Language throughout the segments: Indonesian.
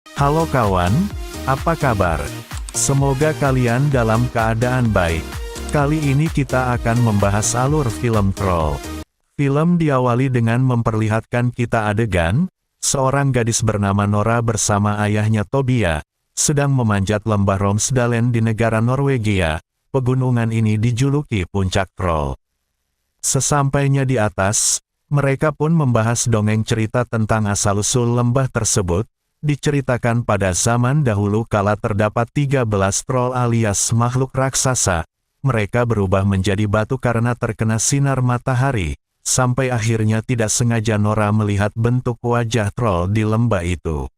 Halo kawan, apa kabar? Semoga kalian dalam keadaan baik. Kali ini kita akan membahas alur film Troll. Film diawali dengan memperlihatkan kita adegan, seorang gadis bernama Nora bersama ayahnya Tobia, sedang memanjat lembah Romsdalen di negara Norwegia. Pegunungan ini dijuluki Puncak Troll. Sesampainya di atas, mereka pun membahas dongeng cerita tentang asal-usul lembah tersebut. Diceritakan pada zaman dahulu kala terdapat 13 troll alias makhluk raksasa. Mereka berubah menjadi batu karena terkena sinar matahari, sampai akhirnya tidak sengaja Nora melihat bentuk wajah troll di lembah itu.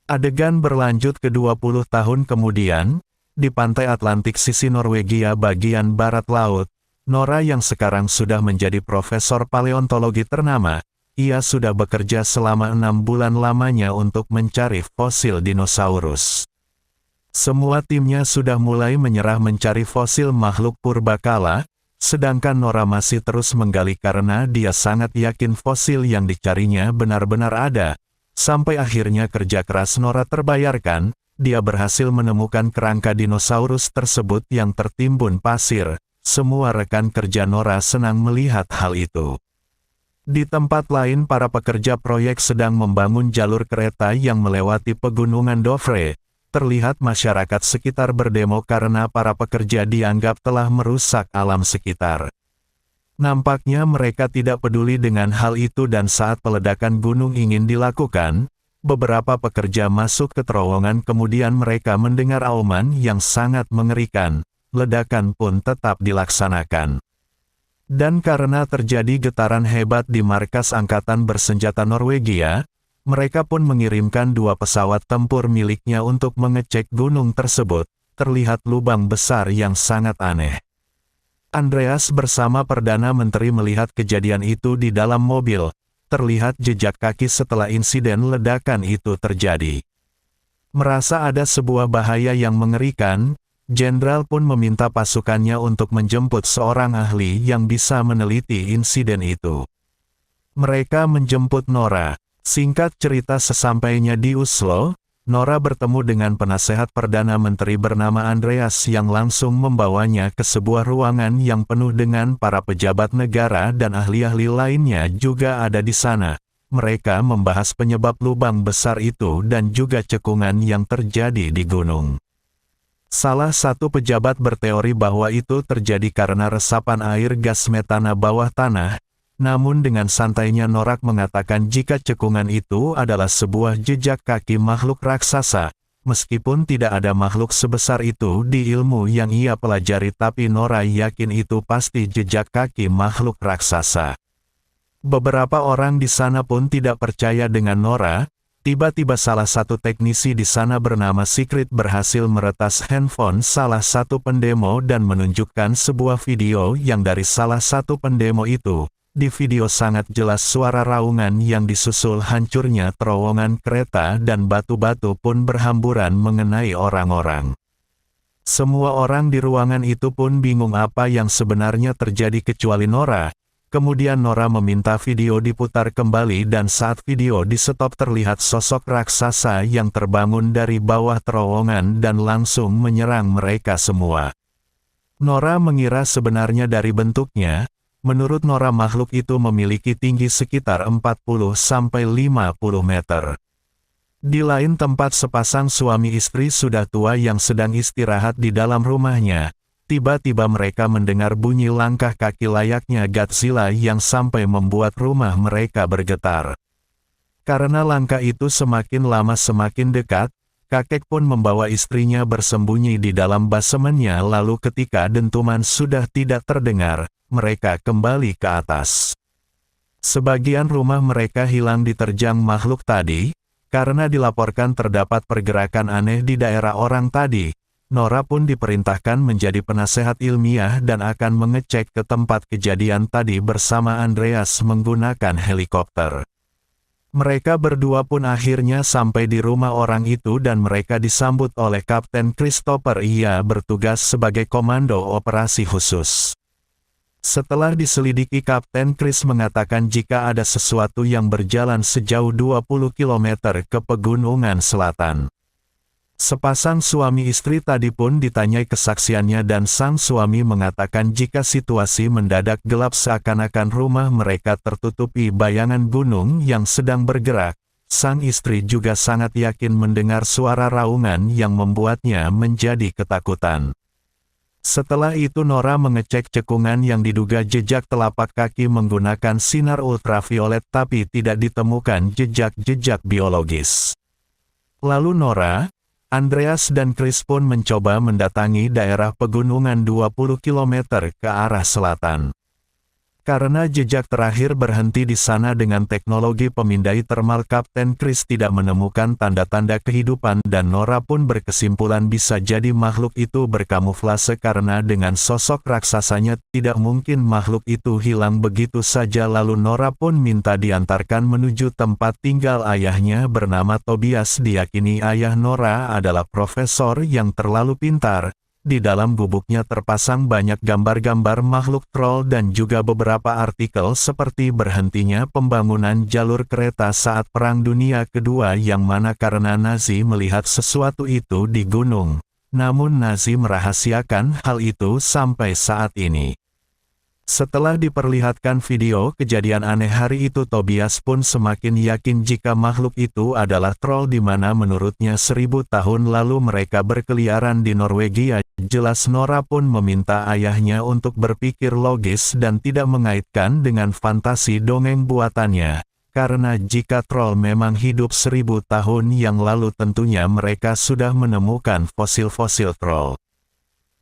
Adegan berlanjut ke 20 tahun kemudian, di pantai Atlantik sisi Norwegia bagian barat laut, Nora yang sekarang sudah menjadi profesor paleontologi ternama, ia sudah bekerja selama 6 bulan lamanya untuk mencari fosil dinosaurus. Semua timnya sudah mulai menyerah mencari fosil makhluk purbakala, sedangkan Nora masih terus menggali karena dia sangat yakin fosil yang dicarinya benar-benar ada. Sampai akhirnya kerja keras Nora terbayarkan, dia berhasil menemukan kerangka dinosaurus tersebut yang tertimbun pasir. Semua rekan kerja Nora senang melihat hal itu. Di tempat lain para pekerja proyek sedang membangun jalur kereta yang melewati pegunungan Dovre. Terlihat masyarakat sekitar berdemo karena para pekerja dianggap telah merusak alam sekitar. Nampaknya mereka tidak peduli dengan hal itu dan saat peledakan gunung ingin dilakukan, beberapa pekerja masuk ke terowongan kemudian mereka mendengar auman yang sangat mengerikan. Ledakan pun tetap dilaksanakan. Dan karena terjadi getaran hebat di markas Angkatan Bersenjata Norwegia, mereka pun mengirimkan 2 pesawat tempur miliknya untuk mengecek gunung tersebut. Terlihat lubang besar yang sangat aneh. Andreas bersama Perdana Menteri melihat kejadian itu di dalam mobil. Terlihat jejak kaki setelah insiden ledakan itu terjadi. Merasa ada sebuah bahaya yang mengerikan, Jenderal pun meminta pasukannya untuk menjemput seorang ahli yang bisa meneliti insiden itu. Mereka menjemput Nora. Singkat cerita sesampainya di Oslo, Nora bertemu dengan penasehat Perdana Menteri bernama Andreas yang langsung membawanya ke sebuah ruangan yang penuh dengan para pejabat negara dan ahli-ahli lainnya juga ada di sana. Mereka membahas penyebab lubang besar itu dan juga cekungan yang terjadi di gunung. Salah satu pejabat berteori bahwa itu terjadi karena resapan air gas metana bawah tanah, namun dengan santainya Norak mengatakan jika cekungan itu adalah sebuah jejak kaki makhluk raksasa, meskipun tidak ada makhluk sebesar itu di ilmu yang ia pelajari tapi Nora yakin itu pasti jejak kaki makhluk raksasa. Beberapa orang di sana pun tidak percaya dengan Nora. Tiba-tiba salah satu teknisi di sana bernama Secret berhasil meretas handphone salah satu pendemo dan menunjukkan sebuah video yang dari salah satu pendemo itu. Di video sangat jelas suara raungan yang disusul hancurnya terowongan kereta dan batu-batu pun berhamburan mengenai orang-orang. Semua orang di ruangan itu pun bingung apa yang sebenarnya terjadi kecuali Nora. Kemudian Nora meminta video diputar kembali dan saat video di-stop terlihat sosok raksasa yang terbangun dari bawah terowongan dan langsung menyerang mereka semua. Nora mengira sebenarnya dari bentuknya, menurut Nora makhluk itu memiliki tinggi sekitar 40-50 meter. Di lain tempat sepasang suami istri sudah tua yang sedang istirahat di dalam rumahnya. Tiba-tiba mereka mendengar bunyi langkah kaki layaknya Godzilla yang sampai membuat rumah mereka bergetar. Karena langkah itu semakin lama semakin dekat, kakek pun membawa istrinya bersembunyi di dalam basemennya lalu ketika dentuman sudah tidak terdengar, mereka kembali ke atas. Sebagian rumah mereka hilang diterjang makhluk tadi, karena dilaporkan terdapat pergerakan aneh di daerah orang tadi. Nora pun diperintahkan menjadi penasehat ilmiah dan akan mengecek ke tempat kejadian tadi bersama Andreas menggunakan helikopter. Mereka berdua pun akhirnya sampai di rumah orang itu dan mereka disambut oleh Kapten Christopher. Ia bertugas sebagai komando operasi khusus. Setelah diselidiki, Kapten Chris mengatakan jika ada sesuatu yang berjalan sejauh 20 km ke pegunungan selatan. Sepasang suami istri tadi pun ditanyai kesaksiannya dan sang suami mengatakan jika situasi mendadak gelap seakan-akan rumah mereka tertutupi bayangan gunung yang sedang bergerak. Sang istri juga sangat yakin mendengar suara raungan yang membuatnya menjadi ketakutan. Setelah itu Nora mengecek cekungan yang diduga jejak telapak kaki menggunakan sinar ultraviolet tapi tidak ditemukan jejak-jejak biologis. Lalu Nora, Andreas dan Chris pun mencoba mendatangi daerah pegunungan 20 km ke arah selatan. Karena jejak terakhir berhenti di sana dengan teknologi pemindai termal, Kapten Chris tidak menemukan tanda-tanda kehidupan dan Nora pun berkesimpulan bisa jadi makhluk itu berkamuflase karena dengan sosok raksasanya tidak mungkin makhluk itu hilang begitu saja. Lalu Nora pun minta diantarkan menuju tempat tinggal ayahnya bernama Tobias. Diyakini ayah Nora adalah profesor yang terlalu pintar. Di dalam gubuknya terpasang banyak gambar-gambar makhluk troll dan juga beberapa artikel seperti berhentinya pembangunan jalur kereta saat Perang Dunia Kedua yang mana karena Nazi melihat sesuatu itu di gunung. Namun Nazi merahasiakan hal itu sampai saat ini. Setelah diperlihatkan video kejadian aneh hari itu, Tobias pun semakin yakin jika makhluk itu adalah troll di mana menurutnya 1000 tahun lalu mereka berkeliaran di Norwegia. Jelas Nora pun meminta ayahnya untuk berpikir logis dan tidak mengaitkan dengan fantasi dongeng buatannya. Karena jika troll memang hidup 1000 tahun yang lalu tentunya mereka sudah menemukan fosil-fosil troll.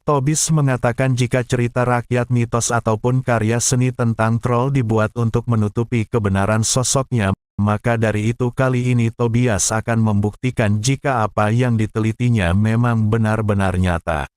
Tobias mengatakan jika cerita rakyat, mitos ataupun karya seni tentang troll dibuat untuk menutupi kebenaran sosoknya, maka dari itu kali ini Tobias akan membuktikan jika apa yang ditelitinya memang benar-benar nyata.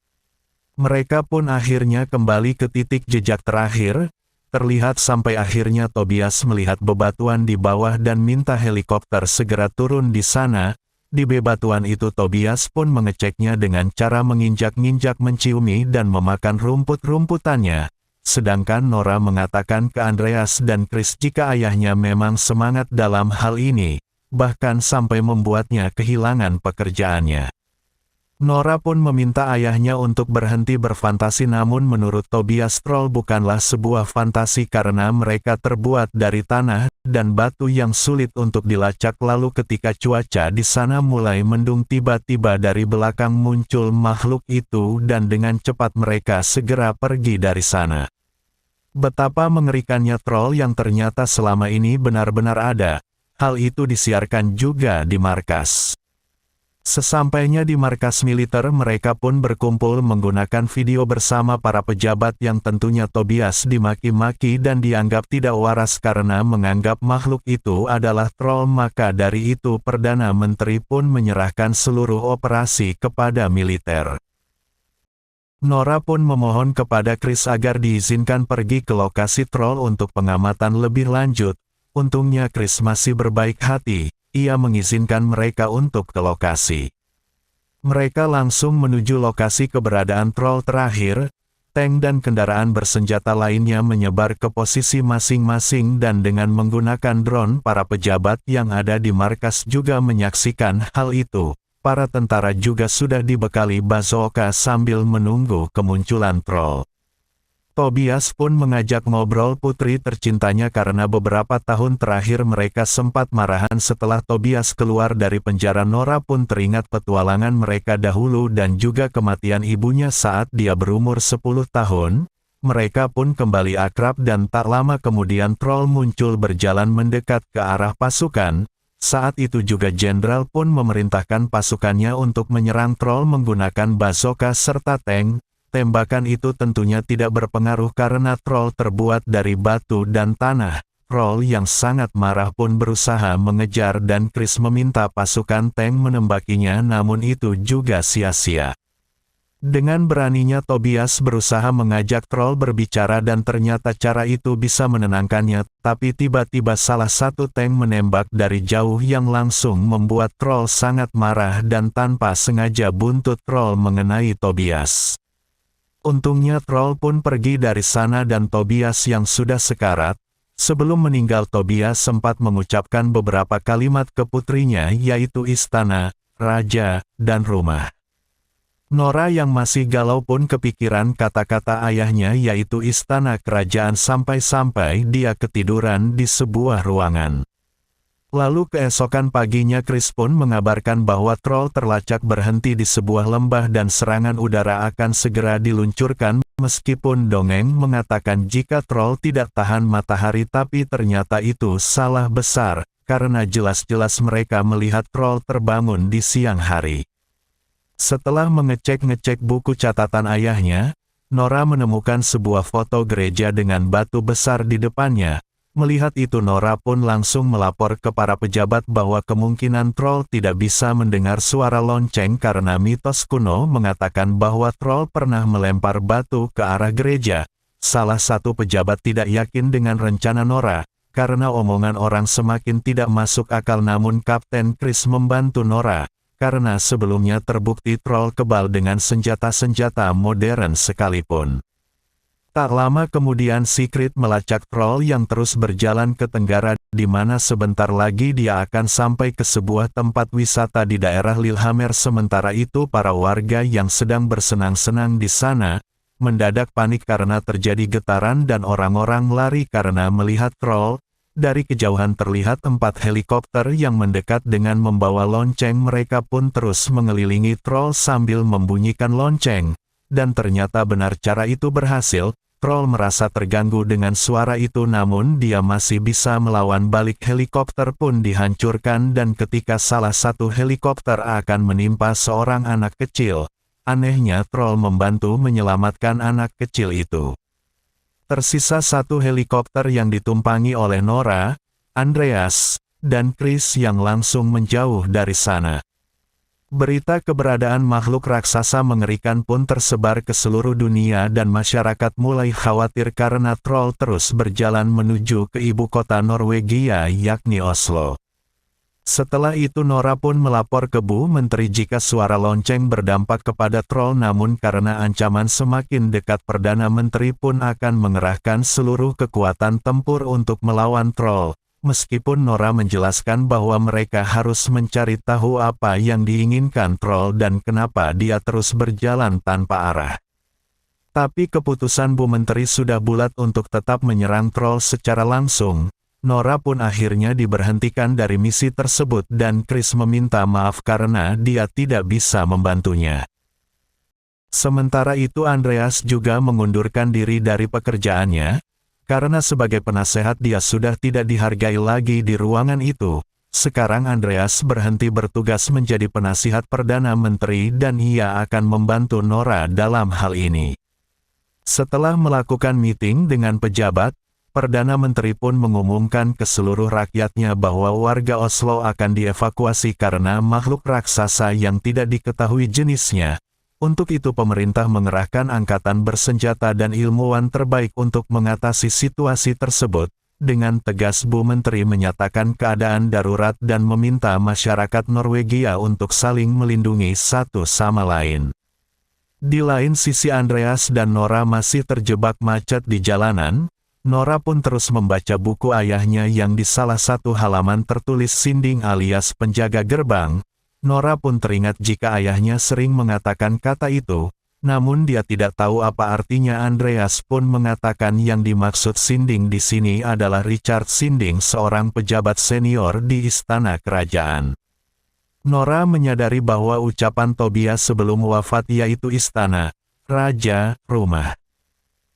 Mereka pun akhirnya kembali ke titik jejak terakhir, terlihat sampai akhirnya Tobias melihat bebatuan di bawah dan minta helikopter segera turun di sana. Di bebatuan itu Tobias pun mengeceknya dengan cara menginjak-injak, menciumi dan memakan rumput-rumputannya. Sedangkan Nora mengatakan ke Andreas dan Chris jika ayahnya memang semangat dalam hal ini, bahkan sampai membuatnya kehilangan pekerjaannya. Nora pun meminta ayahnya untuk berhenti berfantasi, namun menurut Tobias troll bukanlah sebuah fantasi karena mereka terbuat dari tanah dan batu yang sulit untuk dilacak. Lalu ketika cuaca di sana mulai mendung, tiba-tiba dari belakang muncul makhluk itu dan dengan cepat mereka segera pergi dari sana. Betapa mengerikannya troll yang ternyata selama ini benar-benar ada. Hal itu disiarkan juga di markas. Sesampainya di markas militer, mereka pun berkumpul menggunakan video bersama para pejabat yang tentunya Tobias dimaki-maki dan dianggap tidak waras karena menganggap makhluk itu adalah troll. Maka dari itu Perdana Menteri pun menyerahkan seluruh operasi kepada militer. Nora pun memohon kepada Chris agar diizinkan pergi ke lokasi troll untuk pengamatan lebih lanjut. Untungnya Chris masih berbaik hati. Ia mengizinkan mereka untuk ke lokasi. Mereka langsung menuju lokasi keberadaan troll terakhir. Tank dan kendaraan bersenjata lainnya menyebar ke posisi masing-masing dan dengan menggunakan drone para pejabat yang ada di markas juga menyaksikan hal itu. Para tentara juga sudah dibekali bazooka sambil menunggu kemunculan troll. Tobias pun mengajak ngobrol putri tercintanya karena beberapa tahun terakhir mereka sempat marahan setelah Tobias keluar dari penjara. Nora pun teringat petualangan mereka dahulu dan juga kematian ibunya saat dia berumur 10 tahun. Mereka pun kembali akrab dan tak lama kemudian troll muncul berjalan mendekat ke arah pasukan. Saat itu juga jenderal pun memerintahkan pasukannya untuk menyerang troll menggunakan bazooka serta tank. Tembakan itu tentunya tidak berpengaruh karena troll terbuat dari batu dan tanah. Troll yang sangat marah pun berusaha mengejar dan Chris meminta pasukan tank menembakinya, namun itu juga sia-sia. Dengan beraninya Tobias berusaha mengajak troll berbicara dan ternyata cara itu bisa menenangkannya, tapi tiba-tiba salah satu tank menembak dari jauh yang langsung membuat troll sangat marah dan tanpa sengaja buntut troll mengenai Tobias. Untungnya troll pun pergi dari sana dan Tobias yang sudah sekarat. Sebelum meninggal Tobias sempat mengucapkan beberapa kalimat ke putrinya yaitu istana, raja, dan rumah. Nora yang masih galau pun kepikiran kata-kata ayahnya yaitu istana kerajaan sampai-sampai dia ketiduran di sebuah ruangan. Lalu keesokan paginya Chris pun mengabarkan bahwa troll terlacak berhenti di sebuah lembah dan serangan udara akan segera diluncurkan, meskipun dongeng mengatakan jika troll tidak tahan matahari, tapi ternyata itu salah besar, karena jelas-jelas mereka melihat troll terbangun di siang hari. Setelah mengecek-ngecek buku catatan ayahnya, Nora menemukan sebuah foto gereja dengan batu besar di depannya. Melihat itu Nora pun langsung melapor ke para pejabat bahwa kemungkinan troll tidak bisa mendengar suara lonceng karena mitos kuno mengatakan bahwa troll pernah melempar batu ke arah gereja. Salah satu pejabat tidak yakin dengan rencana Nora, karena omongan orang semakin tidak masuk akal, namun Kapten Chris membantu Nora, karena sebelumnya terbukti troll kebal dengan senjata-senjata modern sekalipun. Tak lama kemudian Sigrid melacak troll yang terus berjalan ke tenggara, di mana sebentar lagi dia akan sampai ke sebuah tempat wisata di daerah Lillehammer. Sementara itu para warga yang sedang bersenang-senang di sana, mendadak panik karena terjadi getaran dan orang-orang lari karena melihat troll. Dari kejauhan terlihat 4 helikopter yang mendekat dengan membawa lonceng. Mereka pun terus mengelilingi troll sambil membunyikan lonceng. Dan ternyata benar cara itu berhasil. Troll merasa terganggu dengan suara itu, namun dia masih bisa melawan balik. Helikopter pun dihancurkan dan ketika salah satu helikopter akan menimpa seorang anak kecil, anehnya troll membantu menyelamatkan anak kecil itu. Tersisa satu helikopter yang ditumpangi oleh Nora, Andreas, dan Chris yang langsung menjauh dari sana. Berita keberadaan makhluk raksasa mengerikan pun tersebar ke seluruh dunia dan masyarakat mulai khawatir karena troll terus berjalan menuju ke ibu kota Norwegia yakni Oslo. Setelah itu Nora pun melapor ke Bu Menteri jika suara lonceng berdampak kepada troll, namun karena ancaman semakin dekat Perdana Menteri pun akan mengerahkan seluruh kekuatan tempur untuk melawan troll. Meskipun Nora menjelaskan bahwa mereka harus mencari tahu apa yang diinginkan troll dan kenapa dia terus berjalan tanpa arah. Tapi keputusan Bu Menteri sudah bulat untuk tetap menyerang troll secara langsung. Nora pun akhirnya diberhentikan dari misi tersebut dan Chris meminta maaf karena dia tidak bisa membantunya. Sementara itu Andreas juga mengundurkan diri dari pekerjaannya. Karena sebagai penasehat dia sudah tidak dihargai lagi di ruangan itu. Sekarang Andreas berhenti bertugas menjadi penasihat Perdana Menteri dan ia akan membantu Nora dalam hal ini. Setelah melakukan meeting dengan pejabat, Perdana Menteri pun mengumumkan ke seluruh rakyatnya bahwa warga Oslo akan dievakuasi karena makhluk raksasa yang tidak diketahui jenisnya. Untuk itu pemerintah mengerahkan angkatan bersenjata dan ilmuwan terbaik untuk mengatasi situasi tersebut. Dengan tegas Bu Menteri menyatakan keadaan darurat dan meminta masyarakat Norwegia untuk saling melindungi satu sama lain. Di lain sisi Andreas dan Nora masih terjebak macet di jalanan. Nora pun terus membaca buku ayahnya yang di salah satu halaman tertulis Sinding alias penjaga gerbang. Nora pun teringat jika ayahnya sering mengatakan kata itu, namun dia tidak tahu apa artinya. Andreas pun mengatakan yang dimaksud Sinding di sini adalah Richard Sinding, seorang pejabat senior di istana kerajaan. Nora menyadari bahwa ucapan Tobias sebelum wafat yaitu istana, raja, rumah.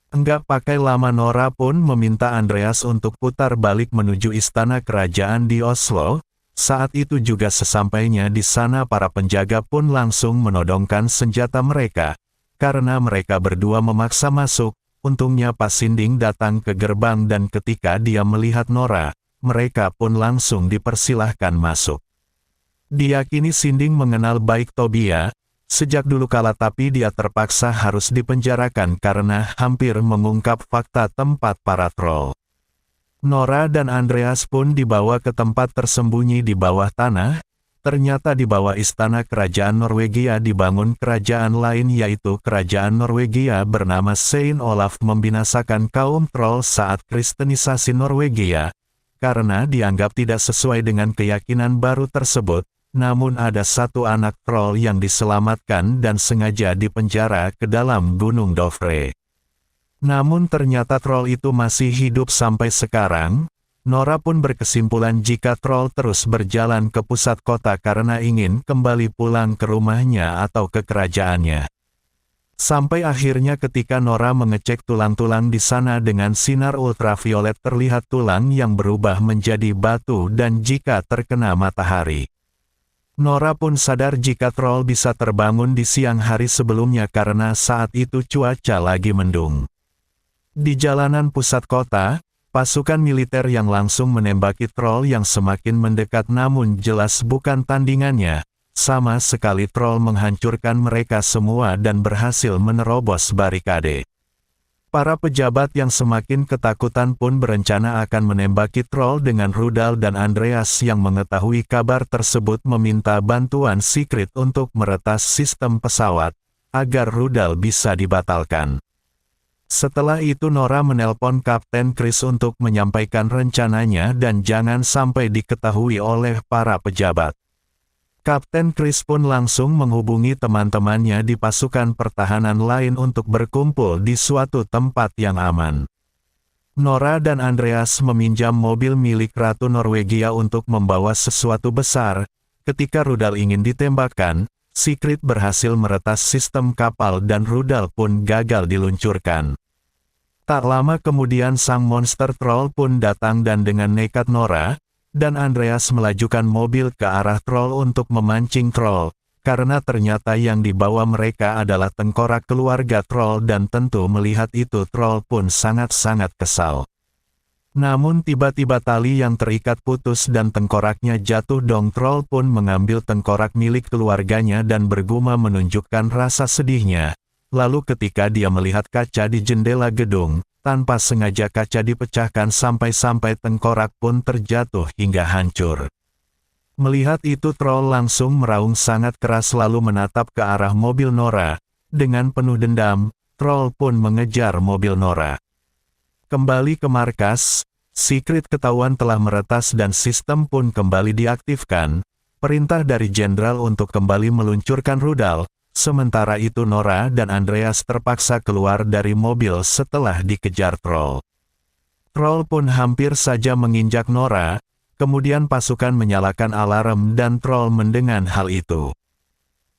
Enggak pakai lama Nora pun meminta Andreas untuk putar balik menuju istana kerajaan di Oslo. Saat itu juga sesampainya di sana para penjaga pun langsung menodongkan senjata mereka. Karena mereka berdua memaksa masuk, untungnya Pak Sinding datang ke gerbang dan ketika dia melihat Nora, mereka pun langsung dipersilahkan masuk. Diyakini Sinding mengenal baik Tobias sejak dulu kala, tapi dia terpaksa harus dipenjarakan karena hampir mengungkap fakta tempat para troll. Nora dan Andreas pun dibawa ke tempat tersembunyi di bawah tanah. Ternyata di bawah istana kerajaan Norwegia dibangun kerajaan lain, yaitu kerajaan Norwegia bernama Saint Olaf, membinasakan kaum troll saat kristenisasi Norwegia, karena dianggap tidak sesuai dengan keyakinan baru tersebut. Namun ada satu anak troll yang diselamatkan dan sengaja dipenjara ke dalam Gunung Dovre. Namun ternyata troll itu masih hidup sampai sekarang. Nora pun berkesimpulan jika troll terus berjalan ke pusat kota karena ingin kembali pulang ke rumahnya atau ke kerajaannya. Sampai akhirnya ketika Nora mengecek tulang-tulang di sana dengan sinar ultraviolet, terlihat tulang yang berubah menjadi batu dan jika terkena matahari. Nora pun sadar jika troll bisa terbangun di siang hari sebelumnya karena saat itu cuaca lagi mendung. Di jalanan pusat kota, pasukan militer yang langsung menembaki troll yang semakin mendekat, namun jelas bukan tandingannya. Sama sekali troll menghancurkan mereka semua dan berhasil menerobos barikade. Para pejabat yang semakin ketakutan pun berencana akan menembaki troll dengan rudal, dan Andreas yang mengetahui kabar tersebut meminta bantuan Sigrid untuk meretas sistem pesawat, agar rudal bisa dibatalkan. Setelah itu Nora menelpon Kapten Chris untuk menyampaikan rencananya dan jangan sampai diketahui oleh para pejabat. Kapten Chris pun langsung menghubungi teman-temannya di pasukan pertahanan lain untuk berkumpul di suatu tempat yang aman. Nora dan Andreas meminjam mobil milik Ratu Norwegia untuk membawa sesuatu besar. Ketika rudal ingin ditembakkan, Sigrid berhasil meretas sistem kapal dan rudal pun gagal diluncurkan. Tak lama kemudian sang monster troll pun datang dan dengan nekat Nora dan Andreas melajukan mobil ke arah troll untuk memancing troll, karena ternyata yang dibawa mereka adalah tengkorak keluarga troll dan tentu melihat itu troll pun sangat-sangat kesal. Namun tiba-tiba tali yang terikat putus dan tengkoraknya jatuh dong. Troll pun mengambil tengkorak milik keluarganya dan berguma menunjukkan rasa sedihnya. Lalu ketika dia melihat kaca di jendela gedung, tanpa sengaja kaca dipecahkan sampai-sampai tengkorak pun terjatuh hingga hancur. Melihat itu troll langsung meraung sangat keras lalu menatap ke arah mobil Nora. Dengan penuh dendam, troll pun mengejar mobil Nora. Kembali ke markas, Sigrid ketahuan telah meretas dan sistem pun kembali diaktifkan. Perintah dari jenderal untuk kembali meluncurkan rudal. Sementara itu Nora dan Andreas terpaksa keluar dari mobil setelah dikejar troll. Troll pun hampir saja menginjak Nora, kemudian pasukan menyalakan alarm dan troll mendengar hal itu.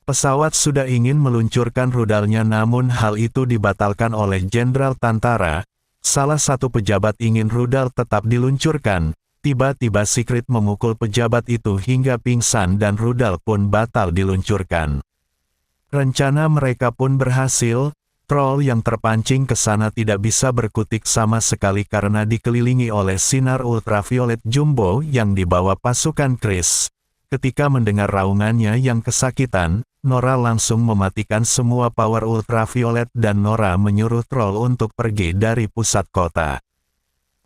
Pesawat sudah ingin meluncurkan rudalnya, namun hal itu dibatalkan oleh Jenderal Tantara. Salah satu pejabat ingin rudal tetap diluncurkan, tiba-tiba Sigrid memukul pejabat itu hingga pingsan dan rudal pun batal diluncurkan. Rencana mereka pun berhasil. Troll yang terpancing ke sana tidak bisa berkutik sama sekali karena dikelilingi oleh sinar ultraviolet jumbo yang dibawa pasukan Chris. Ketika mendengar raungannya yang kesakitan, Nora langsung mematikan semua power ultraviolet dan Nora menyuruh troll untuk pergi dari pusat kota.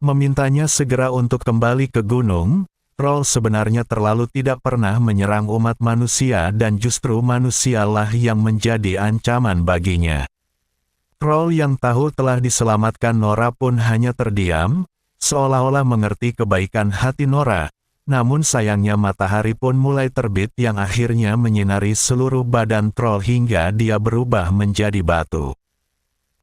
Memintanya segera untuk kembali ke gunung. Troll sebenarnya terlalu tidak pernah menyerang umat manusia dan justru manusialah yang menjadi ancaman baginya. Troll yang tahu telah diselamatkan Nora pun hanya terdiam, seolah-olah mengerti kebaikan hati Nora. Namun sayangnya matahari pun mulai terbit yang akhirnya menyinari seluruh badan troll hingga dia berubah menjadi batu.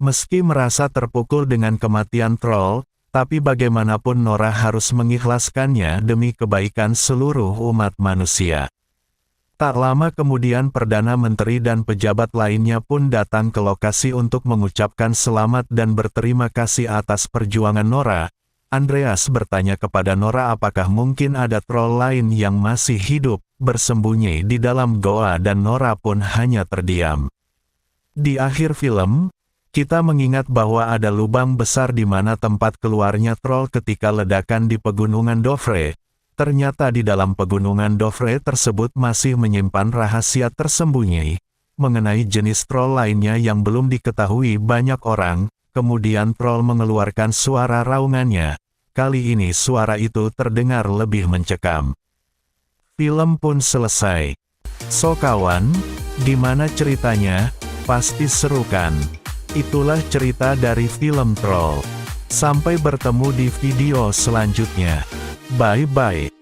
Meski merasa terpukul dengan kematian troll, tapi bagaimanapun Nora harus mengikhlaskannya demi kebaikan seluruh umat manusia. Tak lama kemudian Perdana Menteri dan pejabat lainnya pun datang ke lokasi untuk mengucapkan selamat dan berterima kasih atas perjuangan Nora. Andreas bertanya kepada Nora apakah mungkin ada troll lain yang masih hidup, bersembunyi di dalam goa, dan Nora pun hanya terdiam. Di akhir film, kita mengingat bahwa ada lubang besar di mana tempat keluarnya troll ketika ledakan di pegunungan Dovre. Ternyata di dalam pegunungan Dovre tersebut masih menyimpan rahasia tersembunyi mengenai jenis troll lainnya yang belum diketahui banyak orang. Kemudian troll mengeluarkan suara raungannya. Kali ini suara itu terdengar lebih mencekam. Film pun selesai. So kawan, gimana ceritanya? Pasti seru kan? Itulah cerita dari film Troll. Sampai bertemu di video selanjutnya. Bye-bye.